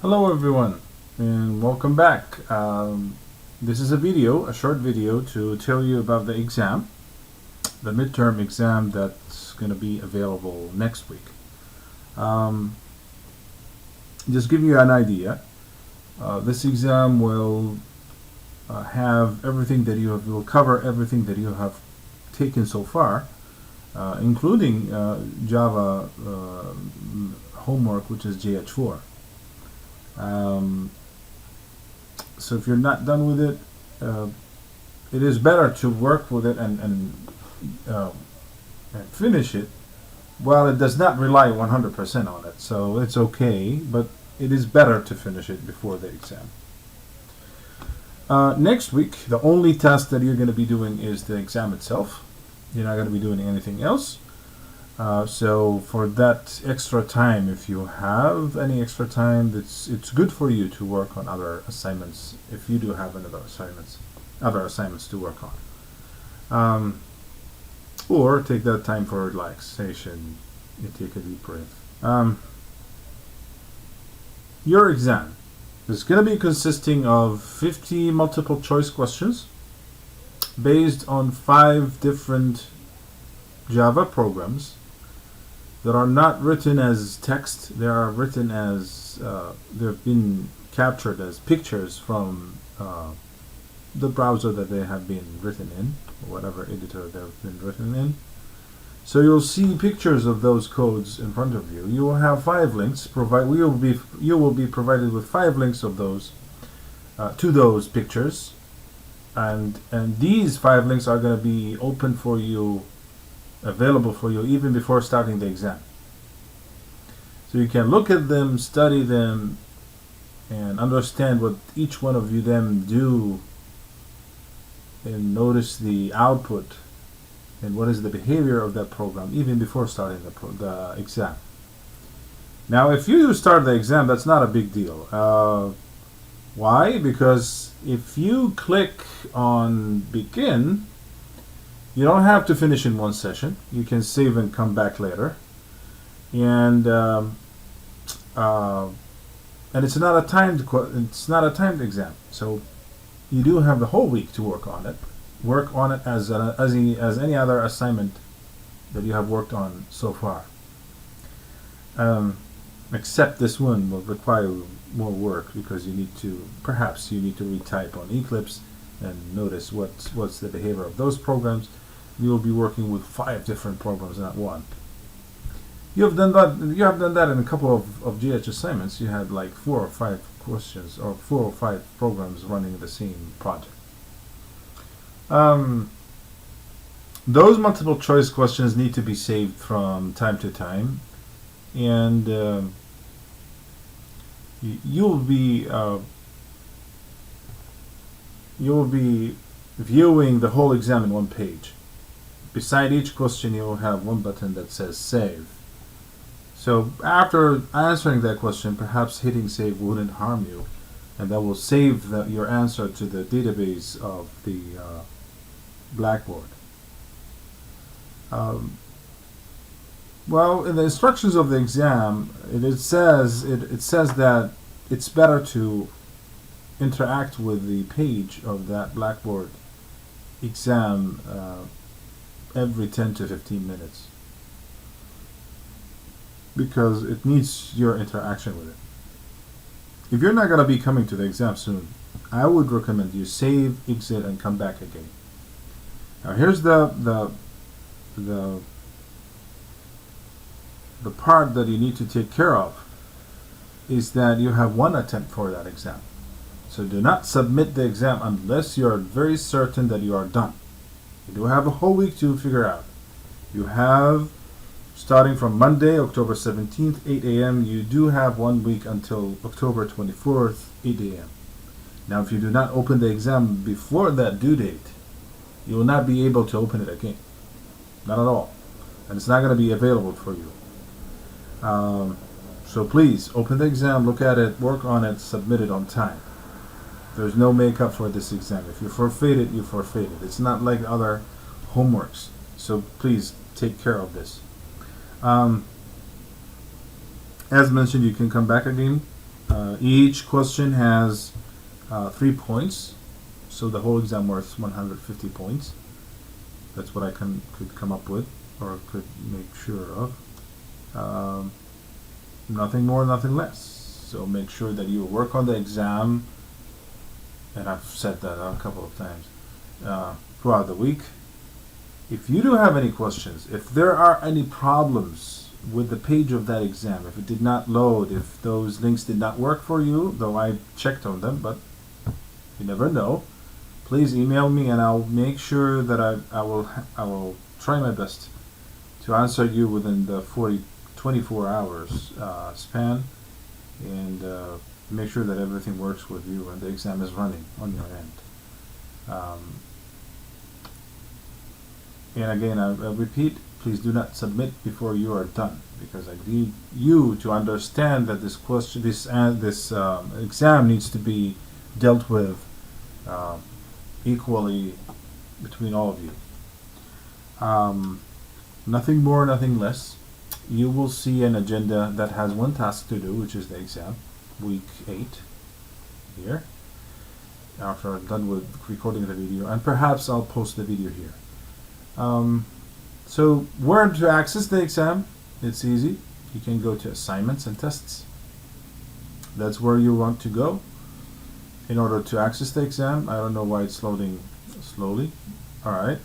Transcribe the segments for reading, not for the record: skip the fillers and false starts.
Hello everyone and welcome back. This is a short video to tell you about the exam, the midterm exam that's going to be available next week. Just give you an idea. This exam will have everything that will cover everything that you have taken so far, including Java homework, which is JH4. So if you're not done with it, it is better to work with it and finish it while it does not rely 100% on it. So it's okay, but it is better to finish it before the exam. Next week, the only task that you're going to be doing is the exam itself. You're not going to be doing anything else. So for that extra time, if you have any extra time, it's good for you to work on other assignments if you do have other assignments to work on. Or take that time for relaxation. You take a deep breath. Your exam is going to be consisting of 50 multiple choice questions based on 5 different Java programs that are not written as text. They are written as they've been captured as pictures from the browser that they have been written in, or whatever editor they've been written in. So you'll see pictures of those codes in front of you. You will have 5 links. You will be provided with 5 links of those to those pictures, and these 5 links are going to be open for you, available for you even before starting the exam. So you can look at them, study them, and understand what each one of them do, and notice the output and what is the behavior of that program even before starting the exam. Now, if you start the exam, that's not a big deal. Why? Because if you click on begin, you don't have to finish in one session. You can save and come back later, and it's not a timed exam. So you do have the whole week to work on it. Work on it as any other assignment that you have worked on so far. Except this one will require more work because perhaps you need to retype on Eclipse and notice what's the behavior of those programs. You will be working with 5 different programs, not one. You have done that in a couple of GH assignments. You had like 4 or 5 questions or 4 or 5 programs running the same project. Those multiple choice questions need to be saved from time to time, and you'll be viewing the whole exam in one page. Beside each question, you will have one button that says Save. So after answering that question, perhaps hitting Save wouldn't harm you, and that will save your answer to the database of the Blackboard. Well, in the instructions of the exam, it says that it's better to interact with the page of that Blackboard exam every 10 to 15 minutes because it needs your interaction with it. If you're not going to be coming to the exam soon, I would recommend you save, exit, and come back again. Now here's the part that you need to take care of is that you have one attempt for that exam. So do not submit the exam unless you are very certain that you are done. You do have a whole week to figure out. You have, starting from Monday, October 17th, 8 a.m., you do have 1 week until October 24th, 8 a.m. Now, if you do not open the exam before that due date, you will not be able to open it again. Not at all. And it's not going to be available for you. So please, open the exam, look at it, work on it, submit it on time. There's no makeup for this exam. If you forfeit it, you forfeit it. It's not like other homeworks. So please take care of this. As mentioned, you can come back again Each question has 3 points, so the whole exam worth 150 points. That's what I could come up with, or could make sure of. Nothing more, nothing less. So make sure that you work on the exam, and I've said that a couple of times throughout the week. If you do have any questions, if there are any problems with the page of that exam, if it did not load, if those links did not work for you, though I checked on them, but you never know, please email me and I'll make sure that I will try my best to answer you within the 24 hours span, and make sure that everything works with you and the exam is running on your end. And again, I repeat, please do not submit before you are done, because I need you to understand that this question, this exam needs to be dealt with equally between all of you. Nothing more, nothing less. You will see an agenda that has one task to do, which is the exam, week 8 here, after I'm done with recording the video, and perhaps I'll post the video here. So where to access the exam? It's easy. You can go to assignments and tests. That's where you want to go in order to access the exam. I don't know why it's loading slowly. Alright,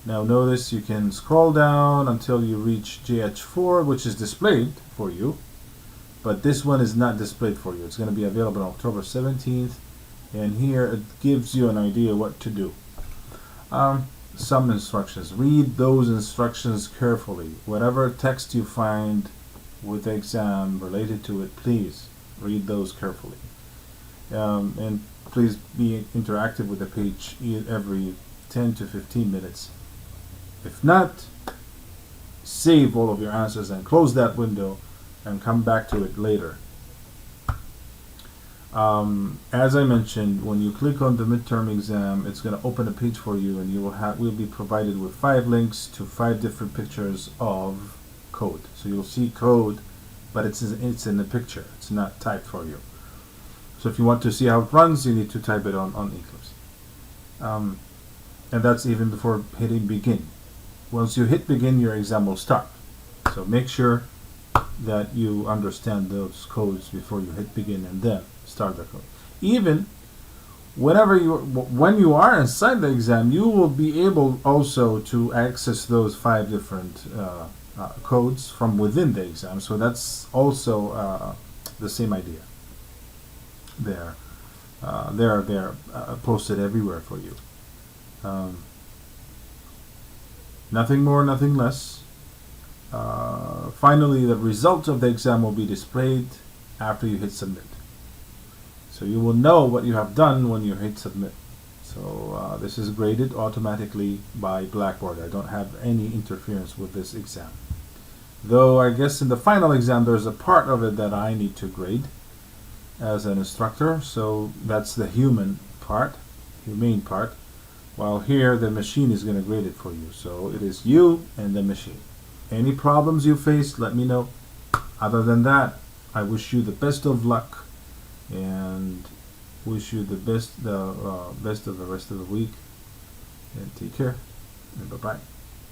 now notice you can scroll down until you reach JH4, which is displayed for you, but this one is not displayed for you. It's going to be available on October 17th, and here it gives you an idea what to do. Some instructions. Read those instructions carefully. Whatever text you find with the exam related to it, please read those carefully. And please be interactive with the page every 10 to 15 minutes. If not, save all of your answers and close that window and come back to it later. As I mentioned, when you click on the midterm exam, it's going to open a page for you, and you will be provided with 5 links to 5 different pictures of code. So you'll see code, but it's in the picture. It's not typed for you. So if you want to see how it runs, you need to type it on Eclipse. And that's even before hitting begin. Once you hit begin, your exam will start. So make sure that you understand those codes before you hit begin, and then start the code. Even when you are inside the exam, you will be able also to access those 5 different codes from within the exam. So that's also the same idea. They're posted everywhere for you. Nothing more, nothing less. Finally, the result of the exam will be displayed after you hit submit. So you will know what you have done when you hit submit. So this is graded automatically by Blackboard. I don't have any interference with this exam. Though I guess in the final exam there's a part of it that I need to grade as an instructor. So that's the humane part, while here the machine is going to grade it for you. So it is you and the machine. Any problems you face, let me know. Other than that, I wish you the best of luck, and wish you the best of the rest of the week, and take care, and bye-bye.